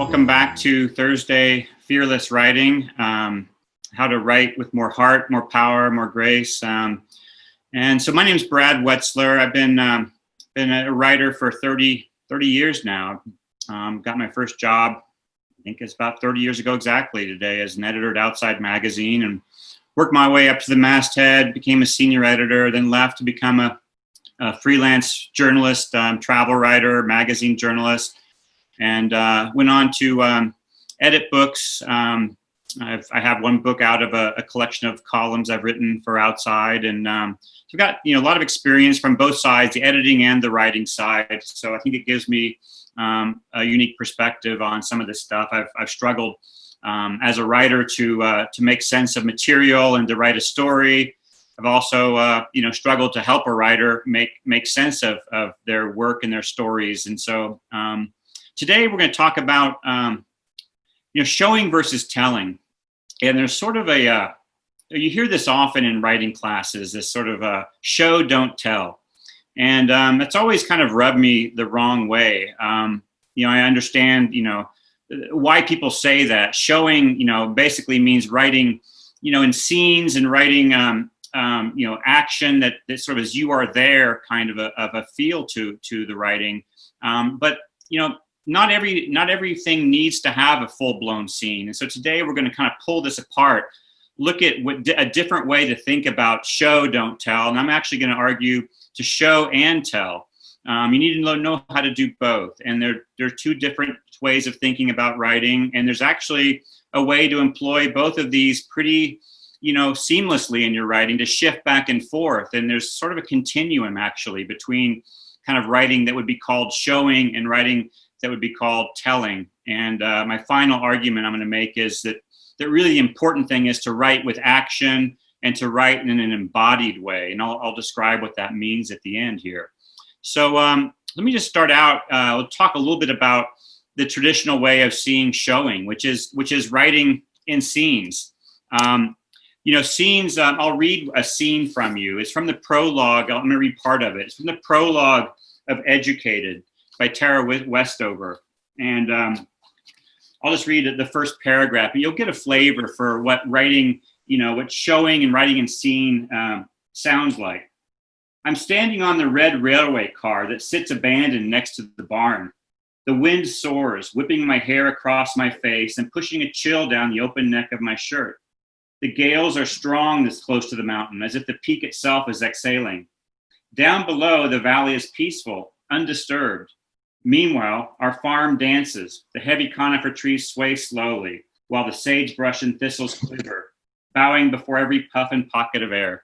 Welcome back to Thursday Fearless Writing, how to write with more heart, more power, more grace. And so my name is Brad Wetzler. I've been a writer for 30 years now. Got my first job, I think it's about 30 years ago exactly today, as an editor at Outside Magazine, and worked my way up to the masthead, became a senior editor, then left to become a freelance journalist, travel writer, magazine journalist, and went on to edit books. I have one book out of a collection of columns I've written for Outside, and so I've got a lot of experience from both sides, the editing and the writing side. So I think it gives me a unique perspective on some of this stuff. I've struggled as a writer to make sense of material and to write a story. I've also struggled to help a writer make sense of their work and their stories. And so today we're going to talk about showing versus telling. And there's sort of you hear this often in writing classes, this sort of show, don't tell. And it's always kind of rubbed me the wrong way. I understand, why people say that. Showing, basically means writing, in scenes and writing, action that sort of as you are there kind of a feel to the writing. But, not everything needs to have a full-blown scene. And so today we're going to kind of pull this apart, look at a different way to think about show, don't tell. And I'm actually going to argue to show and tell. You need to know how to do both. And there are two different ways of thinking about writing. And there's actually a way to employ both of these pretty, seamlessly in your writing, to shift back and forth. And there's sort of a continuum actually between kind of writing that would be called showing and writing that would be called telling. And my final argument I'm going to make is that really the important thing is to write with action and to write in an embodied way. And I'll describe what that means at the end here. So let me just start out. We'll talk a little bit about the traditional way of seeing showing, which is writing in scenes. Scenes, I'll read a scene from you. It's from the prologue. I'm going to read part of it. It's from the prologue of Educated by Tara Westover. And I'll just read the first paragraph, and you'll get a flavor for what writing, what showing and writing in scene sounds like. I'm standing on the red railway car that sits abandoned next to the barn. The wind soars, whipping my hair across my face and pushing a chill down the open neck of my shirt. The gales are strong this close to the mountain, as if the peak itself is exhaling. Down below, the valley is peaceful, undisturbed. Meanwhile, our farm dances. The heavy conifer trees sway slowly, while the sagebrush and thistles quiver, bowing before every puff and pocket of air.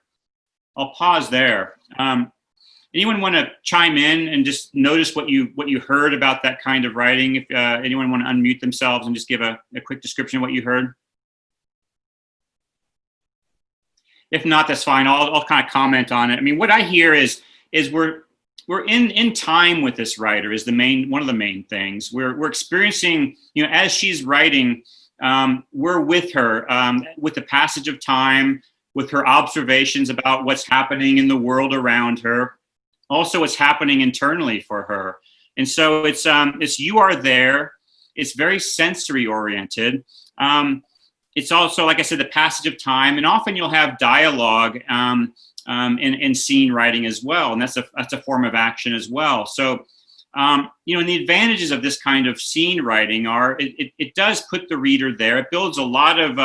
I'll pause there. Anyone want to chime in and just notice what you heard about that kind of writing? If anyone want to unmute themselves and just give a quick description of what you heard? If not, that's fine. I'll kind of comment on it. I mean, what I hear is we're in time with this writer is one of the main things. We're experiencing, as she's writing, we're with her with the passage of time, with her observations about what's happening in the world around her, also what's happening internally for her. And so it's you are there. It's very sensory oriented. It's also, like I said, the passage of time, and often you'll have dialogue in scene writing as well, and that's a form of action as well. So, and the advantages of this kind of scene writing are it does put the reader there. It builds a lot of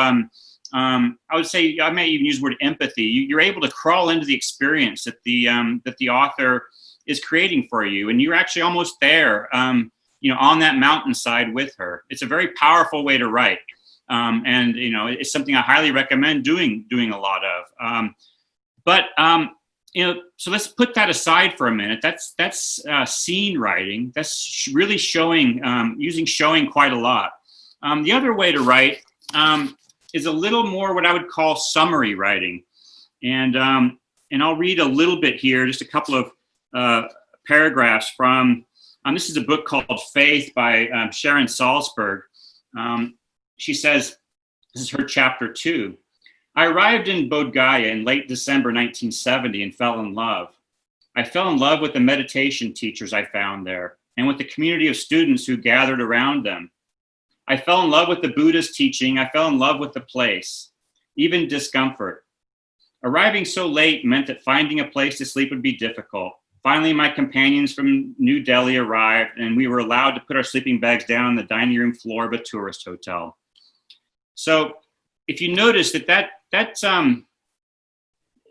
I would say, I may even use the word empathy. You're able to crawl into the experience that the author is creating for you, and you're actually almost there, on that mountainside with her. It's a very powerful way to write, and it's something I highly recommend doing a lot of. So let's put that aside for a minute. That's scene writing. That's really showing, using showing quite a lot. The other way to write is a little more what I would call summary writing. And I'll read a little bit here, just a couple of paragraphs from, this is a book called Faith by Sharon Salzberg. She says, this is her chapter 2. I arrived in Bodh Gaya in late December 1970 and fell in love. I fell in love with the meditation teachers I found there and with the community of students who gathered around them. I fell in love with the Buddha's teaching. I fell in love with the place, even discomfort. Arriving so late meant that finding a place to sleep would be difficult. Finally, my companions from New Delhi arrived, and we were allowed to put our sleeping bags down on the dining room floor of a tourist hotel. So if you notice that's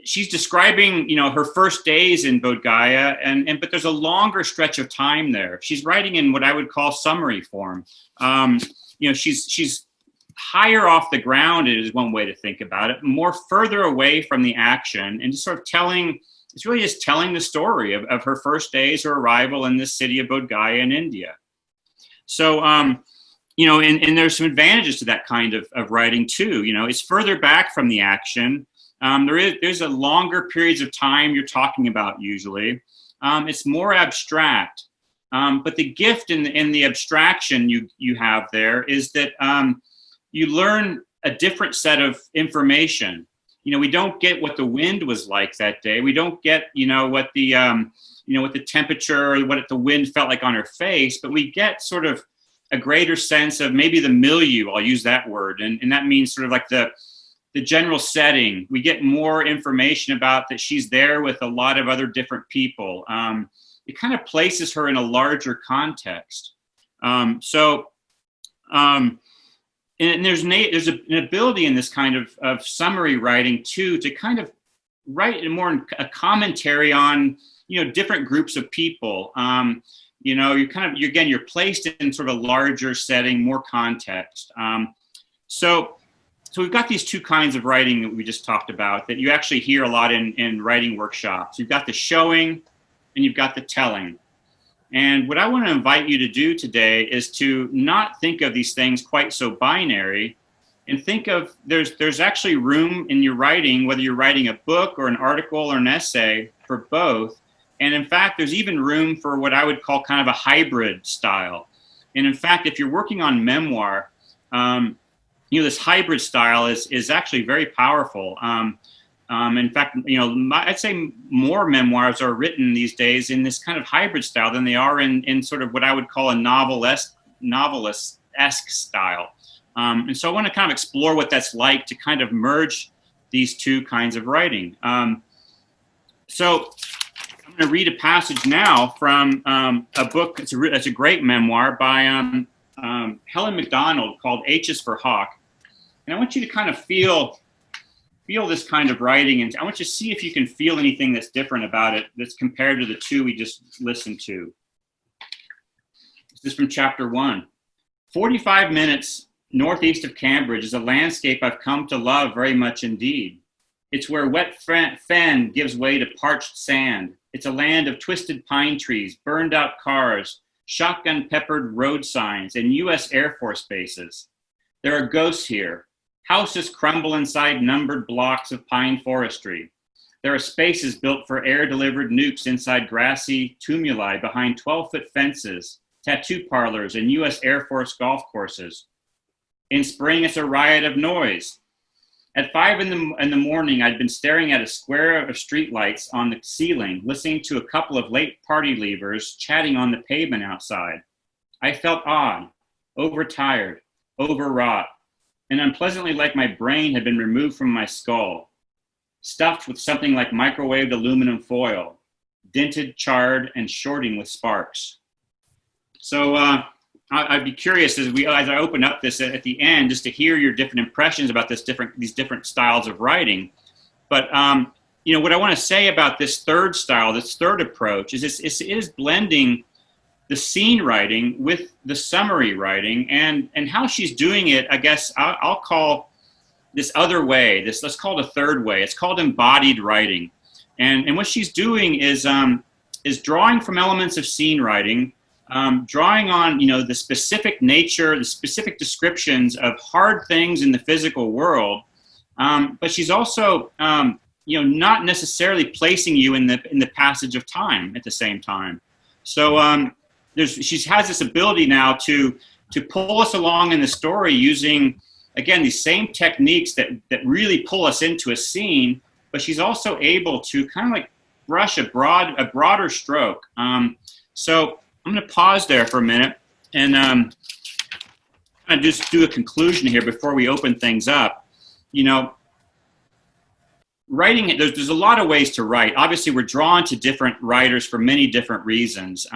she's describing, her first days in Bodh Gaya, but there's a longer stretch of time there. She's writing in what I would call summary form. She's higher off the ground is one way to think about it, more further away from the action, and just sort of it's really just telling the story of her first days, her arrival in this city of Bodh Gaya in India. So, and there's some advantages to that kind of writing too. It's further back from the action. There's a longer periods of time you're talking about usually. It's more abstract. But the gift in the abstraction you have there is that you learn a different set of information. We don't get what the wind was like that day. We don't get, what the temperature or what the wind felt like on her face, but we get sort of a greater sense of maybe the milieu, I'll use that word. And that means sort of like the general setting. We get more information about that she's there with a lot of other different people. It kind of places her in a larger context. And there's an ability in this kind of summary writing too, to kind of write a commentary on, different groups of people. You're placed in sort of a larger setting, more context. So we've got these two kinds of writing that we just talked about that you actually hear a lot in writing workshops. You've got the showing and you've got the telling. And what I want to invite you to do today is to not think of these things quite so binary, and think of there's actually room in your writing, whether you're writing a book or an article or an essay, for both. And in fact, there's even room for what I would call kind of a hybrid style. And in fact, if you're working on memoir, this hybrid style is actually very powerful. In fact, I'd say more memoirs are written these days in this kind of hybrid style than they are in sort of what I would call a novelist-esque style. And so I want to kind of explore what that's like to kind of merge these two kinds of writing. So I'm going to read a passage now from a book. It's a great memoir by Helen MacDonald called H is for Hawk. And I want you to kind of feel this kind of writing, and I want you to see if you can feel anything that's different about it that's compared to the two we just listened to. This is from chapter 1. 45 minutes northeast of Cambridge is a landscape I've come to love very much indeed. It's where wet fen gives way to parched sand. It's a land of twisted pine trees, burned out cars, shotgun peppered road signs, and U.S. Air Force bases. There are ghosts here. Houses crumble inside numbered blocks of pine forestry. There are spaces built for air-delivered nukes inside grassy tumuli behind 12-foot fences, tattoo parlors, and U.S. Air Force golf courses. In spring, it's a riot of noise. At 5 in the morning, I'd been staring at a square of streetlights on the ceiling, listening to a couple of late party leavers chatting on the pavement outside. I felt odd, overtired, overwrought, and unpleasantly like my brain had been removed from my skull, stuffed with something like microwaved aluminum foil, dented, charred, and shorting with sparks. So I'd be curious as I open up this at the end, just to hear your different impressions about these different styles of writing. But what I want to say about this third style, this third approach, is it is blending the scene writing with the summary writing, and how she's doing it, I guess I'll call this other way, let's call it a third way. It's called embodied writing. And what she's doing is drawing from elements of scene writing, drawing on, the specific nature, the specific descriptions of hard things in the physical world. But she's also, not necessarily placing you in the passage of time at the same time. So, she has this ability now to pull us along in the story using, again, these same techniques that really pull us into a scene, but she's also able to kind of like brush a broader stroke. So I'm going to pause there for a minute and kind of just do a conclusion here before we open things up. You know, writing, there's a lot of ways to write. Obviously, we're drawn to different writers for many different reasons.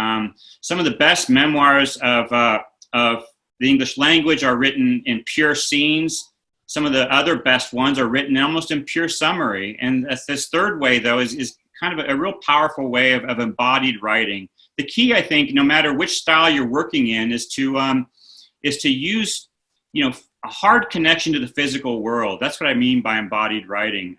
Some of the best memoirs of the English language are written in pure scenes. Some of the other best ones are written almost in pure summary. And this third way, though, is kind of a real powerful way of embodied writing. The key, I think, no matter which style you're working in, is to use, a hard connection to the physical world. That's what I mean by embodied writing.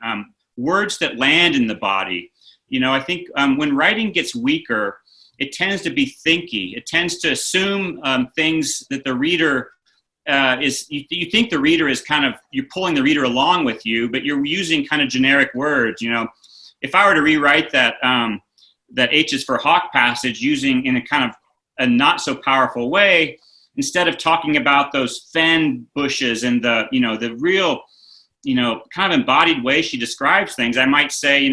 Words that land in the body. I think when writing gets weaker, it tends to be thinky. It tends to assume things that the reader you think the reader is you're pulling the reader along with you, but you're using kind of generic words. If I were to rewrite that H is for Hawk passage using in a kind of a not so powerful way, instead of talking about those fen bushes and the real, kind of embodied way she describes things, I might say,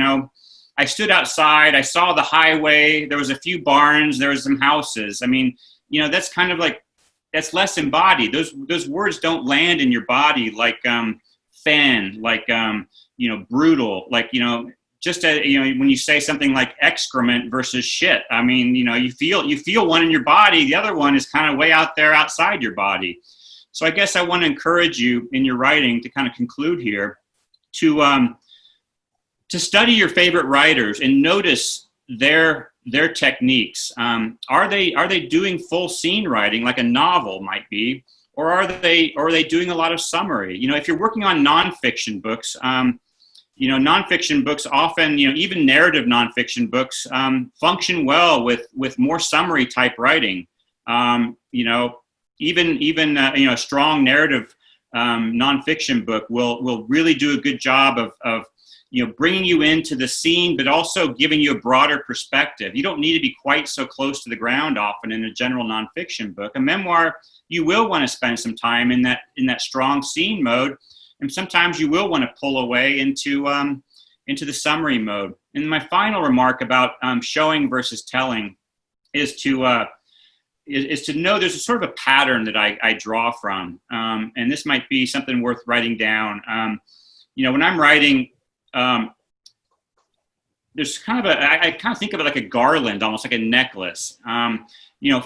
I stood outside, I saw the highway, there was a few barns, there was some houses. I mean, that's kind of like, that's less embodied. Those words don't land in your body like fen, like, brutal, like, just when you say something like excrement versus shit, I mean, you feel one in your body, the other one is kind of way out there outside your body. So I guess I want to encourage you in your writing, to kind of conclude here, to study your favorite writers and notice their techniques. Are they doing full scene writing like a novel might be, or are they doing a lot of summary? If you're working on nonfiction books, nonfiction books often, even narrative nonfiction books function well with more summary type writing. Even a strong narrative nonfiction book will really do a good job of bringing you into the scene, but also giving you a broader perspective. You don't need to be quite so close to the ground often in a general nonfiction book. A memoir, you will want to spend some time in that strong scene mode, and sometimes you will want to pull away into the summary mode. And my final remark about showing versus telling is to know there's a sort of a pattern that I draw from, and this might be something worth writing down. When I'm writing, there's I kind of think of it like a garland, almost like a necklace.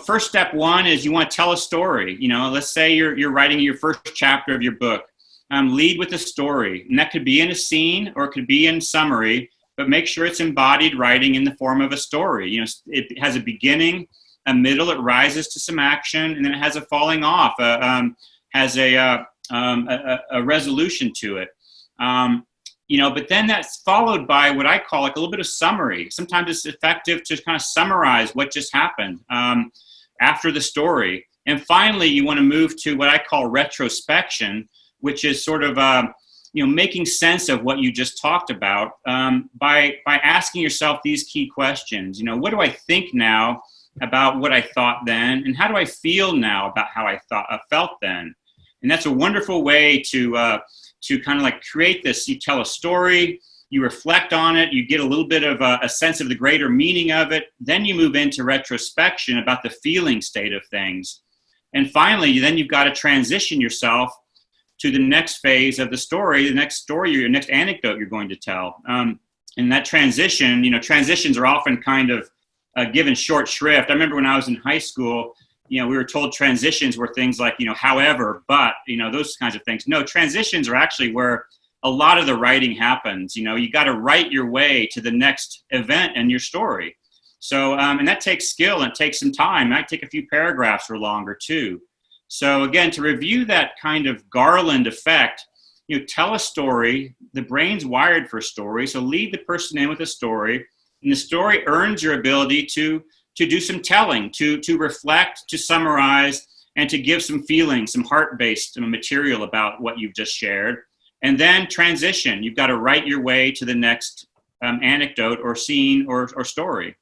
First step one is you want to tell a story. Let's say you're writing your first chapter of your book. Lead with a story, and that could be in a scene or it could be in summary, but make sure it's embodied writing in the form of a story. It has a beginning, a middle, it rises to some action, and then it has a falling off, has a resolution to it. But then that's followed by what I call like a little bit of summary. Sometimes it's effective to kind of summarize what just happened after the story. And finally, you want to move to what I call retrospection, which is sort of making sense of what you just talked about by asking yourself these key questions. What do I think now about what I thought then, and how do I feel now about how I felt then? And that's a wonderful way to kind of like create this. You tell a story, you reflect on it, you get a little bit of a sense of the greater meaning of it. Then you move into retrospection about the feeling state of things. And finally, then you've got to transition yourself to the next phase of the story, your next anecdote you're going to tell. And that transition, transitions are often kind of given short shrift. I remember when I was in high school, we were told transitions were things like, however, but, those kinds of things. No, transitions are actually where a lot of the writing happens. You got to write your way to the next event in your story. So, and that takes skill and it takes some time. It might take a few paragraphs or longer too. So again, to review that kind of garland effect, tell a story. The brain's wired for story. So lead the person in with a story, and the story earns your ability to do some telling, to reflect, to summarize, and to give some feelings, some heart-based material about what you've just shared. And then transition. You've got to write your way to the next anecdote or scene or story.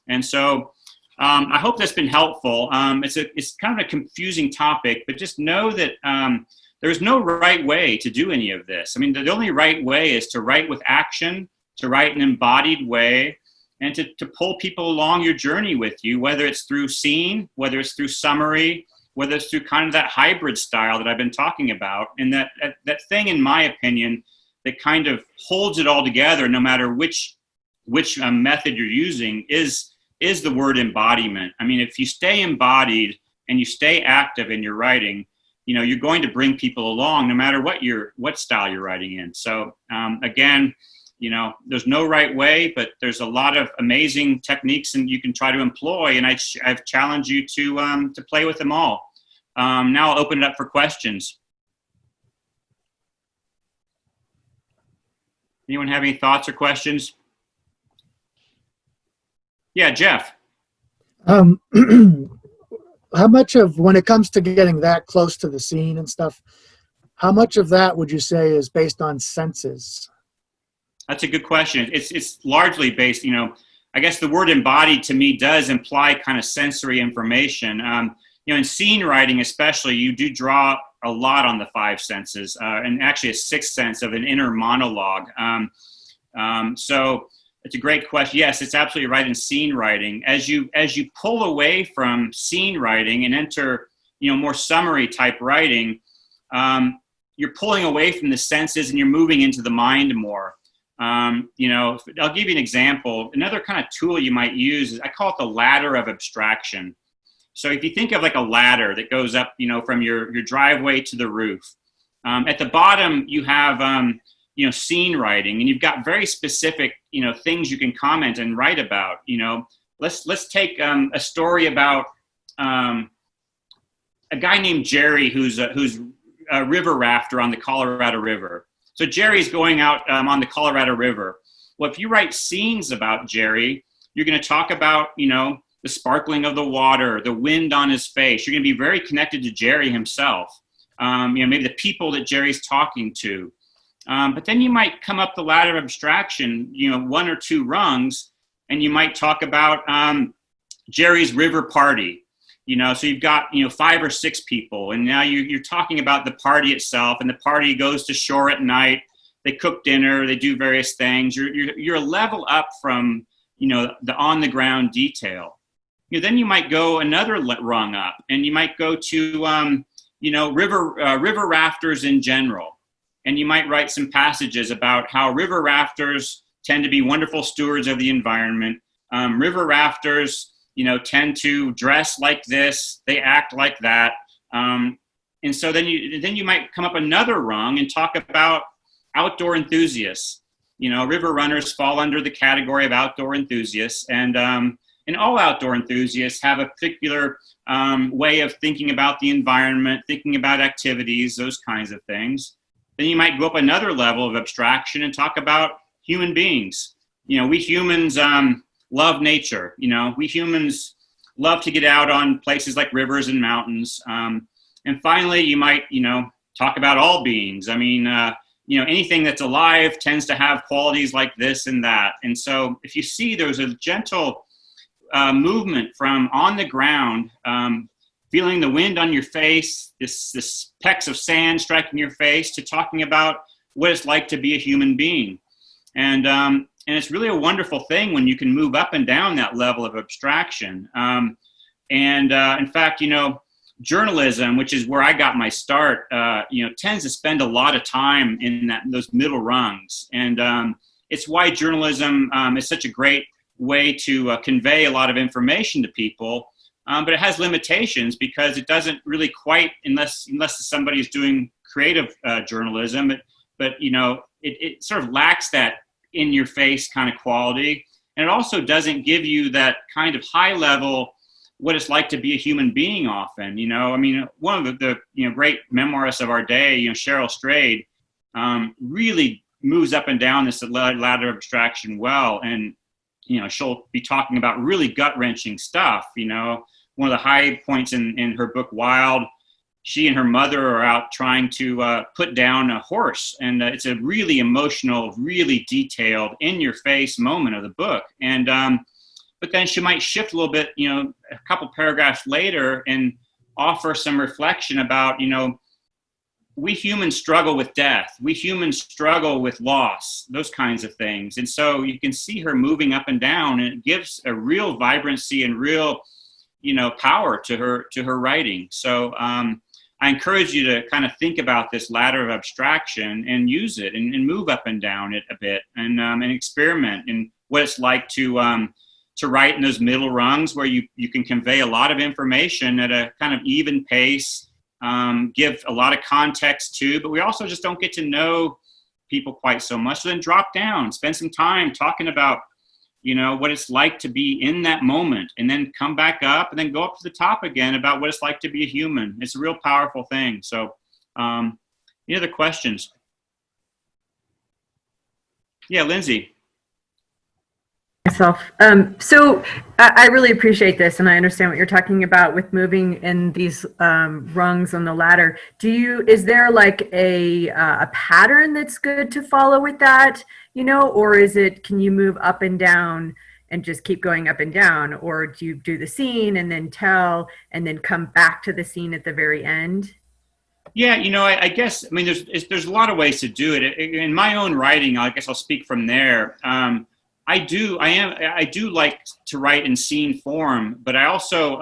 And so I hope that's been helpful. It's kind of a confusing topic, but just know that there's no right way to do any of this. I mean, the only right way is to write with action, to write in an embodied way, and to pull people along your journey with you, whether it's through scene, whether it's through summary, whether it's through kind of that hybrid style that I've been talking about. And that thing, in my opinion, that kind of holds it all together, no matter which method you're using, is the word embodiment. I mean, if you stay embodied and you stay active in your writing, you're going to bring people along, no matter what style you're writing in. So again, there's no right way, but there's a lot of amazing techniques and you can try to employ. And I've challenged you to play with them all. Now I'll open it up for questions. Anyone have any thoughts or questions? Yeah, Jeff. How much of, when it comes to getting that close to the scene and stuff, how much of that would you say is based on senses? That's a good question. It's largely based, I guess the word embodied to me does imply kind of sensory information. In scene writing especially, you do draw a lot on the five senses, and actually a sixth sense of an inner monologue. So it's a great question. Yes, it's absolutely right in scene writing. As you pull away from scene writing and enter, more summary type writing, you're pulling away from the senses and you're moving into the mind more. I'll give you an example. Another kind of tool you might use is, I call it the ladder of abstraction. So if you think of like a ladder that goes up, from your driveway to the roof, at the bottom you have, scene writing, and you've got very specific, things you can comment and write about. Let's take a story about a guy named Jerry who's a river rafter on the Colorado River. So Jerry's going out on the Colorado River. Well, if you write scenes about Jerry, you're going to talk about, the sparkling of the water, the wind on his face. You're going to be very connected to Jerry himself. Maybe the people that Jerry's talking to. But then you might come up the ladder of abstraction, one or two rungs, and you might talk about Jerry's river party. So you've got, 5 or 6 people, and now you're talking about the party itself, and the party goes to shore at night. They cook dinner, they do various things. You're a level up from, the on the ground detail. Then you might go another rung up, and you might go to, river rafters in general. And you might write some passages about how river rafters tend to be wonderful stewards of the environment. River rafters, tend to dress like this, they act like that. And so then you might come up another rung and talk about outdoor enthusiasts. River runners fall under the category of outdoor enthusiasts, and all outdoor enthusiasts have a particular way of thinking about the environment, thinking about activities, those kinds of things. Then you might go up another level of abstraction and talk about human beings. We humans love nature. We humans love to get out on places like rivers and mountains. And finally, you might, talk about all beings. I mean, anything that's alive tends to have qualities like this and that. And so if you see there's a gentle movement from on the ground, feeling the wind on your face, this pecks of sand striking your face, to talking about what it's like to be a human being. And it's really a wonderful thing when you can move up and down that level of abstraction. In fact, journalism, which is where I got my start, tends to spend a lot of time in those middle rungs. And it's why journalism is such a great way to convey a lot of information to people. But it has limitations because it doesn't really quite, unless somebody's doing creative journalism, but it sort of lacks that in-your-face kind of quality. And it also doesn't give you that kind of high-level, what it's like to be a human being often. One of the great memoirists of our day, Cheryl Strayed, really moves up and down this ladder of abstraction well. And, she'll be talking about really gut-wrenching stuff. One of the high points in her book, Wild, she and her mother are out trying to put down a horse. And it's a really emotional, really detailed, in-your-face moment of the book. And but then she might shift a little bit, a couple paragraphs later, and offer some reflection about, we humans struggle with death. We humans struggle with loss, those kinds of things. And so you can see her moving up and down, and it gives a real vibrancy and real, power to her writing. So I encourage you to kind of think about this ladder of abstraction and use it and move up and down it a bit and experiment in what it's like to write in those middle rungs where you can convey a lot of information at a kind of even pace, give a lot of context too, but we also just don't get to know people quite so much. So then drop down, spend some time talking about what it's like to be in that moment, and then come back up and then go up to the top again about what it's like to be a human. It's a real powerful thing. So, any other questions? Yeah, Lindsay. Myself. So I really appreciate this, and I understand what you're talking about with moving in these rungs on the ladder. Is there like a pattern that's good to follow with that, or can you move up and down and just keep going up and down, or do you do the scene and then tell and then come back to the scene at the very end? Yeah, I guess, there's a lot of ways to do it. In my own writing, I guess I'll speak from there. I do like to write in scene form, but I also,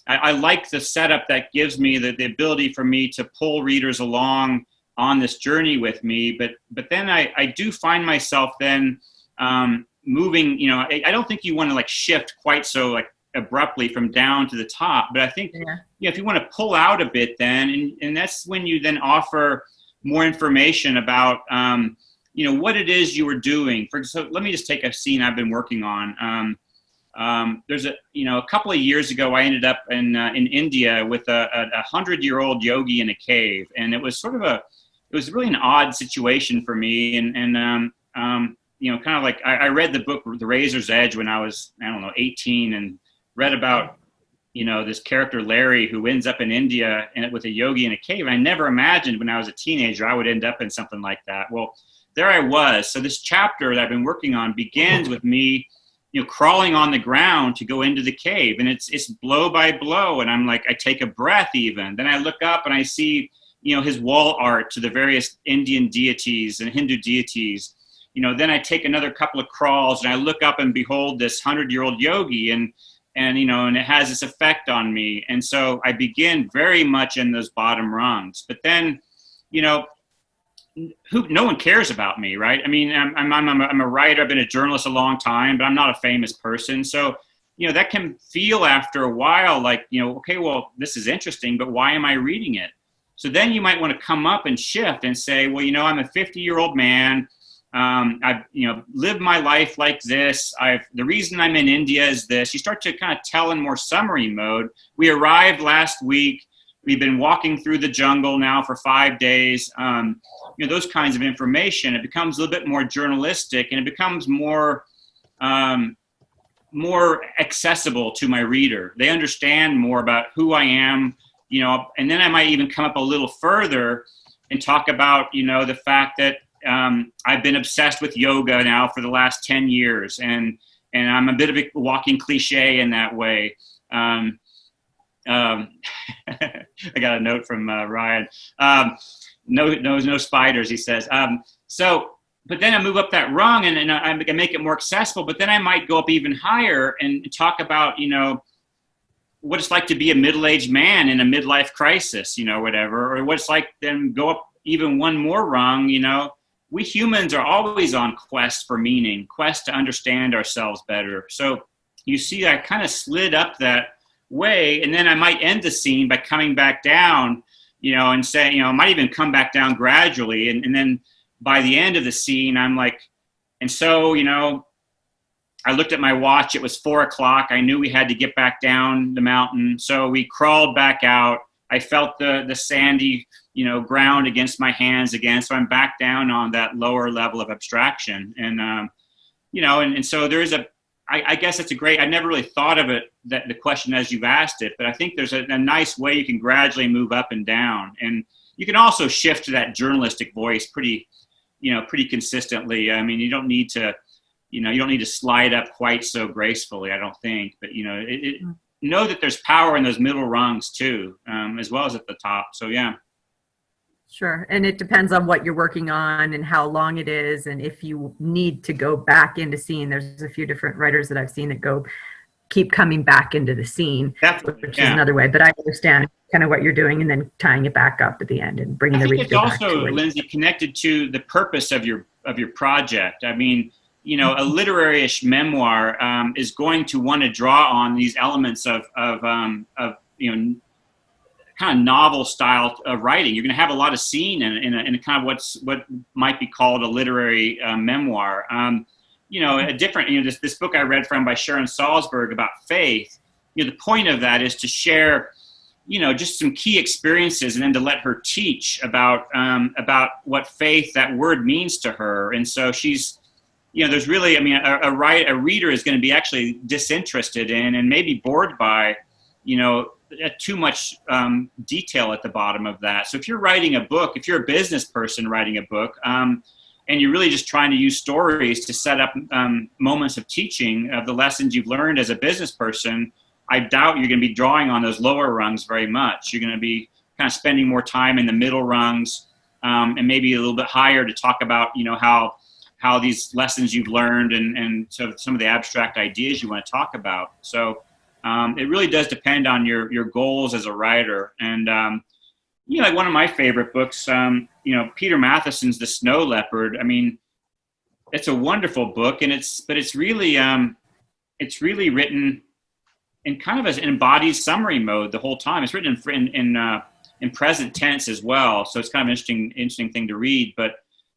I like the setup that gives me the ability for me to pull readers along on this journey with me. But then I do find myself then moving, I don't think you want to like shift quite so like abruptly from down to the top, but I think, if you want to pull out a bit then, and that's when you then offer more information about, what it is you were doing. So let me just take a scene I've been working on. There's a couple of years ago, I ended up in India with a 100-year-old yogi in a cave. And it was it was really an odd situation for me. And kind of like I read the book, The Razor's Edge, when I was, 18, and read about, this character Larry who ends up in India and with a yogi in a cave. And I never imagined when I was a teenager, I would end up in something like that. Well, there I was. So this chapter that I've been working on begins with me, crawling on the ground to go into the cave, and it's blow by blow. And I'm like, I take a breath even. Then I look up and I see, his wall art to the various Indian deities and Hindu deities. Then I take another couple of crawls and I look up and behold this 100-year-old yogi, and it has this effect on me. And so I begin very much in those bottom rungs. But then, no one cares about me, right? I'm a writer. I've been a journalist a long time, but I'm not a famous person. So, that can feel after a while like, okay, well, this is interesting, but why am I reading it? So then you might want to come up and shift and say, well, I'm a 50-year-old man. I've, lived my life like this. The reason I'm in India is this. You start to kind of tell in more summary mode. We arrived last week. We've been walking through the jungle now for 5 days. Those kinds of information. It becomes a little bit more journalistic, and it becomes more accessible to my reader. They understand more about who I am, and then I might even come up a little further and talk about, the fact that I've been obsessed with yoga now for the last 10 years, and I'm a bit of a walking cliche in that way. I got a note from Ryan. No spiders, he says. But then I move up that rung and I make it more accessible, but then I might go up even higher and talk about, what it's like to be a middle-aged man in a midlife crisis, whatever, or what it's like then go up even one more rung. We humans are always on quest for meaning, quest to understand ourselves better. So you see, I kind of slid up that way, and then I might end the scene by coming back down, and say, I might even come back down gradually, and then by the end of the scene, I'm like, and so, I looked at my watch. It was 4:00. I knew we had to get back down the mountain, so we crawled back out. I felt the sandy, ground against my hands again, so I'm back down on that lower level of abstraction, and and so there is I guess it's I never really thought of it, that the question as you've asked it, but I think there's a nice way you can gradually move up and down. And you can also shift to that journalistic voice pretty consistently. You don't need to, slide up quite so gracefully, I don't think, but know that there's power in those middle rungs too, as well as at the top. So, yeah. Sure. And it depends on what you're working on and how long it is. And if you need to go back into scene, there's a few different writers that I've seen that keep coming back into the scene, Definitely, which yeah. is another way. But I understand kind of what you're doing, and then tying it back up at the end and bringing I the think reader it's back to also, where you. Lindsay, connected to the purpose of your project. I mean, you know, a literary-ish memoir is going to want to draw on these elements of you know, kind of novel style of writing. You're going to have a lot of scene in a kind of what might be called a literary memoir. You know, a different, you know, this book I read from by Sharon Salzberg about faith. You know, the point of that is to share, you know, just some key experiences, and then to let her teach about what faith, that word, means to her. And so she's, you know, there's really, I mean, a reader is going to be actually disinterested in and maybe bored by, you know, too much detail at the bottom of that. So if you're writing a book, if you're a business person writing a book, and you're really just trying to use stories to set up moments of teaching of the lessons you've learned as a business person, I doubt you're going to be drawing on those lower rungs very much. You're going to be kind of spending more time in the middle rungs, and maybe a little bit higher to talk about, you know, how these lessons you've learned and so some of the abstract ideas you want to talk about. So it really does depend on your goals as a writer. And, you know, like one of my favorite books, you know, Peter Matheson's The Snow Leopard. I mean, it's a wonderful book, and it's really written in kind of an embodied summary mode the whole time. It's written in present tense as well. So it's kind of an interesting thing to read, but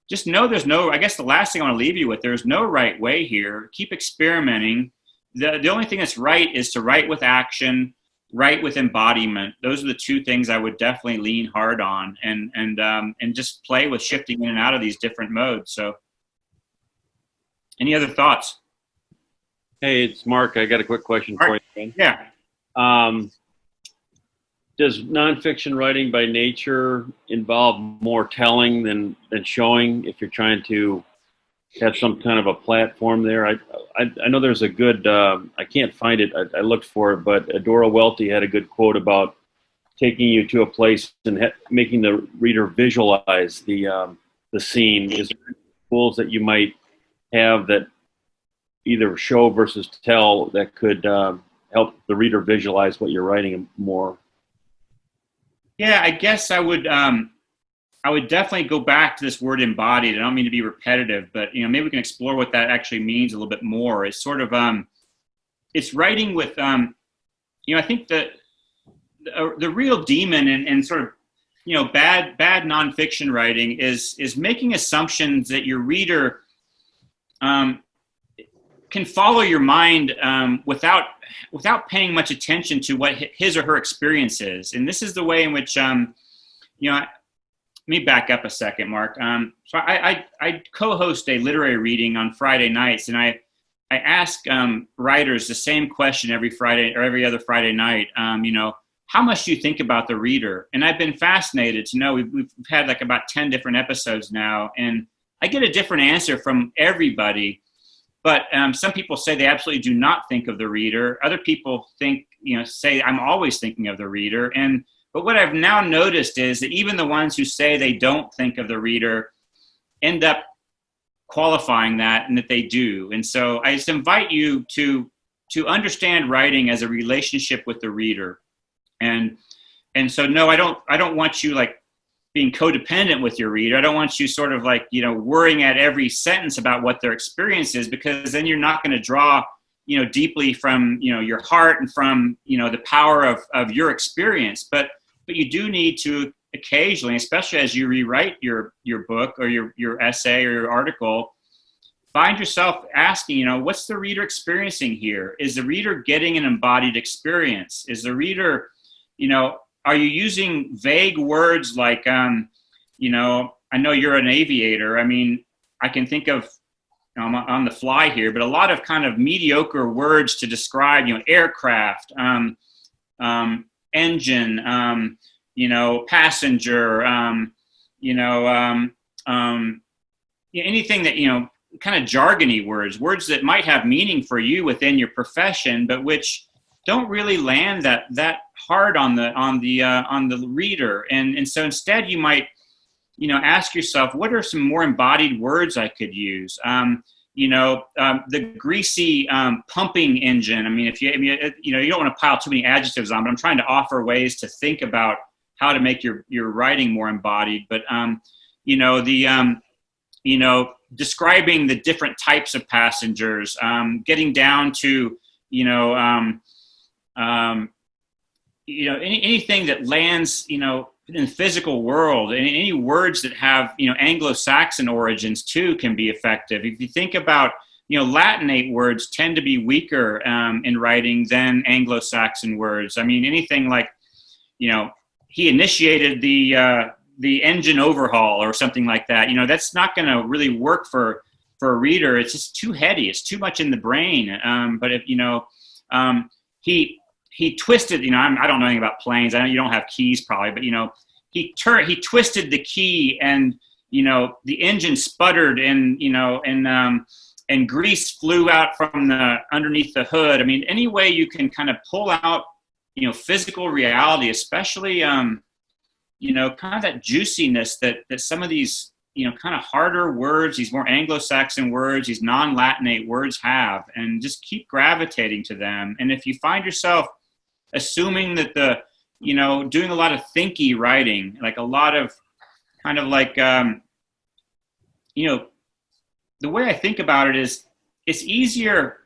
just know I guess the last thing I want to leave you with, there's no right way here. Keep experimenting. The only thing that's right is to write with action, write with embodiment. Those are the two things I would definitely lean hard on, and just play with shifting in and out of these different modes. So any other thoughts? Hey, it's Mark. I got a quick question for you, Ben. Yeah. Does nonfiction writing by nature involve more telling than showing if you're trying to have some kind of a platform there? I know there's a good, I can't find it, I looked for it, but Adora Welty had a good quote about taking you to a place and making the reader visualize the scene. Is there tools that you might have that either show versus tell that could help the reader visualize what you're writing more? Yeah, I guess I would definitely go back to this word embodied. I don't mean to be repetitive, but, you know, maybe we can explore what that actually means a little bit more. It's sort of, it's writing with, you know, I think the real demon and sort of, you know, bad nonfiction writing is making assumptions that your reader can follow your mind without paying much attention to what his or her experience is. And this is the way in which, you know, let me back up a second, Mark. So I co-host a literary reading on Friday nights, and I ask writers the same question every Friday or every other Friday night. You know, how much do you think about the reader? And I've been fascinated to know, we've had like about 10 different episodes now, and I get a different answer from everybody. But some people say they absolutely do not think of the reader. Other people think, you know, say I'm always thinking of the reader. But what I've now noticed is that even the ones who say they don't think of the reader end up qualifying that, and that they do. And so I just invite you to understand writing as a relationship with the reader. And so no, I don't want you like being codependent with your reader. I don't want you sort of like, you know, worrying at every sentence about what their experience is, because then you're not going to draw, you know, deeply from, you know, your heart and from, you know, the power of your experience. But you do need to occasionally, especially as you rewrite your book or your essay or your article, find yourself asking, you know, what's the reader experiencing here? Is the reader getting an embodied experience? Is the reader, you know, are you using vague words like, you know, I know you're an aviator. I mean, I can think of, on the fly here, but a lot of kind of mediocre words to describe, you know, aircraft, engine, you know, passenger, you know, anything that, you know, kind of jargony words that might have meaning for you within your profession, but which don't really land that hard on the reader. And so instead you might, you know, ask yourself, what are some more embodied words I could use? the greasy pumping engine. I mean, you don't want to pile too many adjectives on, but I'm trying to offer ways to think about how to make your writing more embodied. But describing the different types of passengers, getting down to anything that lands in the physical world, and any words that have Anglo-Saxon origins too can be effective. If you think about Latinate words tend to be weaker in writing than Anglo-Saxon words. I mean, anything like he initiated the engine overhaul or something like that. That's not going to really work for a reader. It's just too heady. It's too much in the brain. But if he twisted. I don't know anything about planes. I know you don't have keys probably, but he twisted the key, and the engine sputtered, and and grease flew out from underneath the hood. I mean, any way you can kind of pull out physical reality, especially kind of that juiciness that some of these kind of harder words, these more Anglo-Saxon words, these non-Latinate words have, and just keep gravitating to them. And if you find yourself assuming that doing a lot of thinky writing, like a lot of kind of like, the way I think about it is it's easier,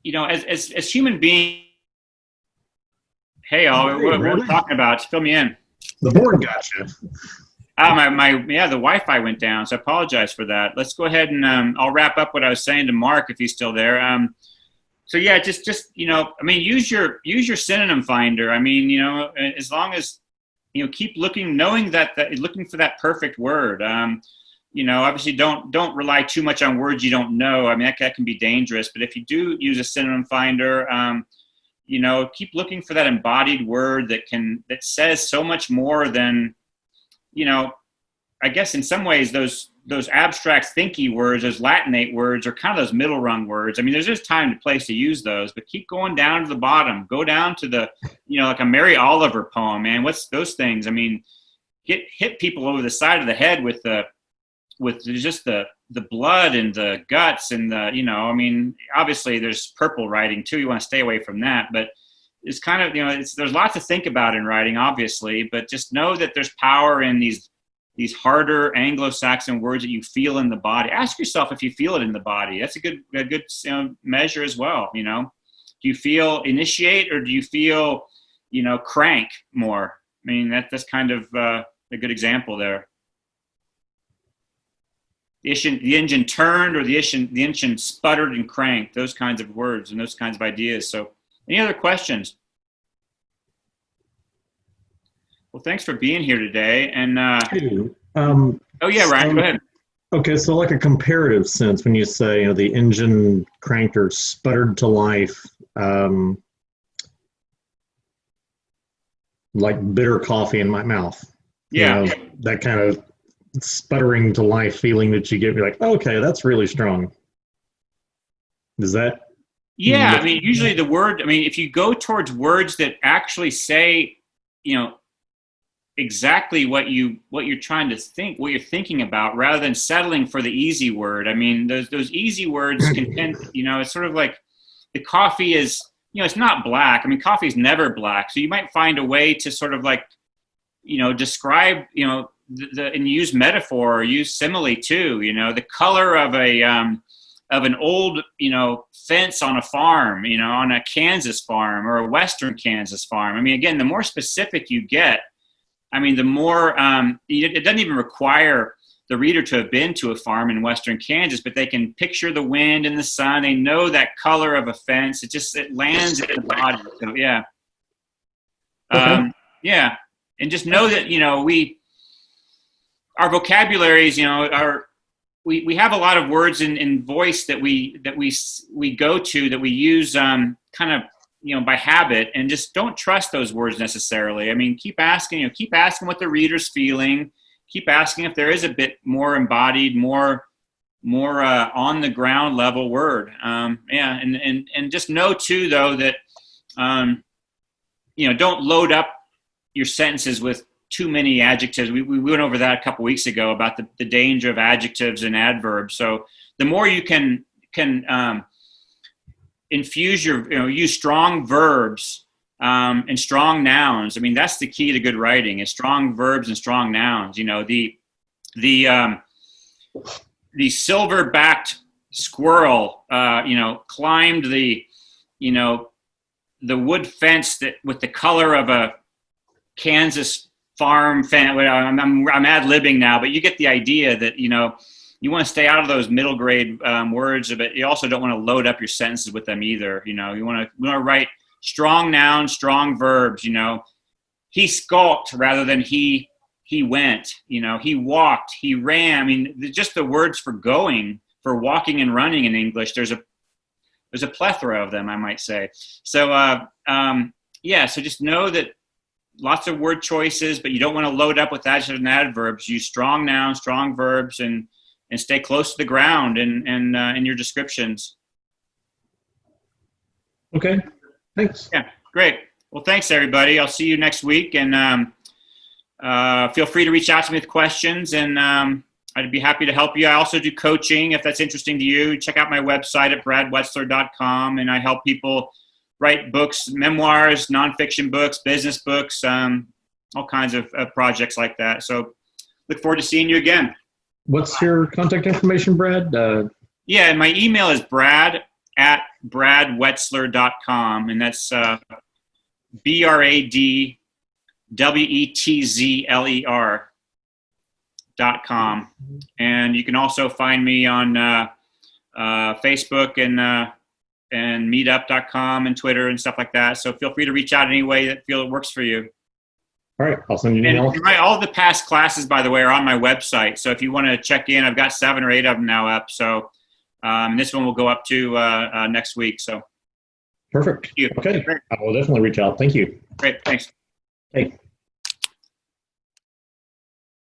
as human beings. Hey, all, what are we talking about? Fill me in. The board got you. The Wi-Fi went down, so I apologize for that. Let's go ahead and I'll wrap up what I was saying to Mark if he's still there. So yeah, just use your synonym finder. I mean, as long as keep looking, knowing that looking for that perfect word. Obviously don't rely too much on words you don't know. I mean, that can be dangerous. But if you do use a synonym finder, keep looking for that embodied word that says so much more than, I guess in some ways those abstract thinky words, those Latinate words are kind of those middle rung words. I mean, there's just time and place to use those, but keep going down to the bottom. Go down to the, like a Mary Oliver poem, man. What's those things? I mean, hit people over the side of the head with just the blood and the guts and I mean, obviously there's purple writing too. You want to stay away from that, but it's kind of, there's lots to think about in writing, obviously, but just know that there's power in these harder Anglo-Saxon words that you feel in the body. Ask yourself if you feel it in the body. That's a good measure as well. Do you feel initiate, or do you feel, crank more? I mean, that's kind of a good example there. The engine turned, or the engine sputtered and cranked, those kinds of words and those kinds of ideas. So any other questions? Well, thanks for being here today. And oh yeah, Ryan, go ahead. Okay, so like a comparative sense, when you say the engine cranked or sputtered to life, like bitter coffee in my mouth. Yeah, that kind of sputtering to life feeling that you get. You're like, okay, that's really strong. Is that? Yeah, I mean, usually the word. I mean, if you go towards words that actually say, exactly what you're trying to think, what you're thinking about, rather than settling for the easy word. I mean, those easy words can tend, it's sort of like the coffee is, it's not black. I mean, coffee is never black. So you might find a way to sort of like, describe, and use metaphor or use simile too. The color of an old, fence on a farm, on a Kansas farm or a Western Kansas farm. I mean, again, the more specific you get, I mean, the more, it doesn't even require the reader to have been to a farm in Western Kansas, but they can picture the wind and the sun. They know that color of a fence. It lands in the body. So, yeah. Okay. Yeah. And just know that, our vocabularies, we have a lot of words in voice that we go to, that we use kind of, by habit, and just don't trust those words necessarily. I mean, keep asking what the reader's feeling. Keep asking if there is a bit more embodied, more on the ground level word. And just know too, though, that, don't load up your sentences with too many adjectives. We went over that a couple weeks ago about the danger of adjectives and adverbs. So the more you can infuse use strong verbs and strong nouns. I mean, that's the key to good writing, is strong verbs and strong nouns. The silver-backed squirrel, climbed the wood fence with the color of a Kansas farm fence. I'm ad-libbing now, but you get the idea that, you want to stay out of those middle grade words, but you also don't want to load up your sentences with them either. You want to write strong nouns, strong verbs. He skulked rather than he went. He walked, he ran. I mean, just the words for going, for walking and running in English, there's a plethora of them, I might say. So so just know that lots of word choices, but you don't want to load up with adjectives and adverbs. Use strong nouns, strong verbs, and stay close to the ground in your descriptions. Okay, thanks. Yeah, great. Well, thanks, everybody. I'll see you next week, and feel free to reach out to me with questions, and I'd be happy to help you. I also do coaching, if that's interesting to you. Check out my website at bradwetzler.com, and I help people write books, memoirs, nonfiction books, business books, all kinds of projects like that. So look forward to seeing you again. What's your contact information, Brad? Yeah, my email is brad@bradwetzler.com, and that's BradWetzler.com. And you can also find me on Facebook and meetup.com and Twitter and stuff like that. So feel free to reach out any way that works for you. All right, I'll send you an email. All the past classes, by the way, are on my website. So if you want to check in, I've got 7 or 8 of them now up. So this one will go up to next week. So perfect. thank you. Okay, Great. I will definitely reach out. Thank you. Great, thanks. Hey.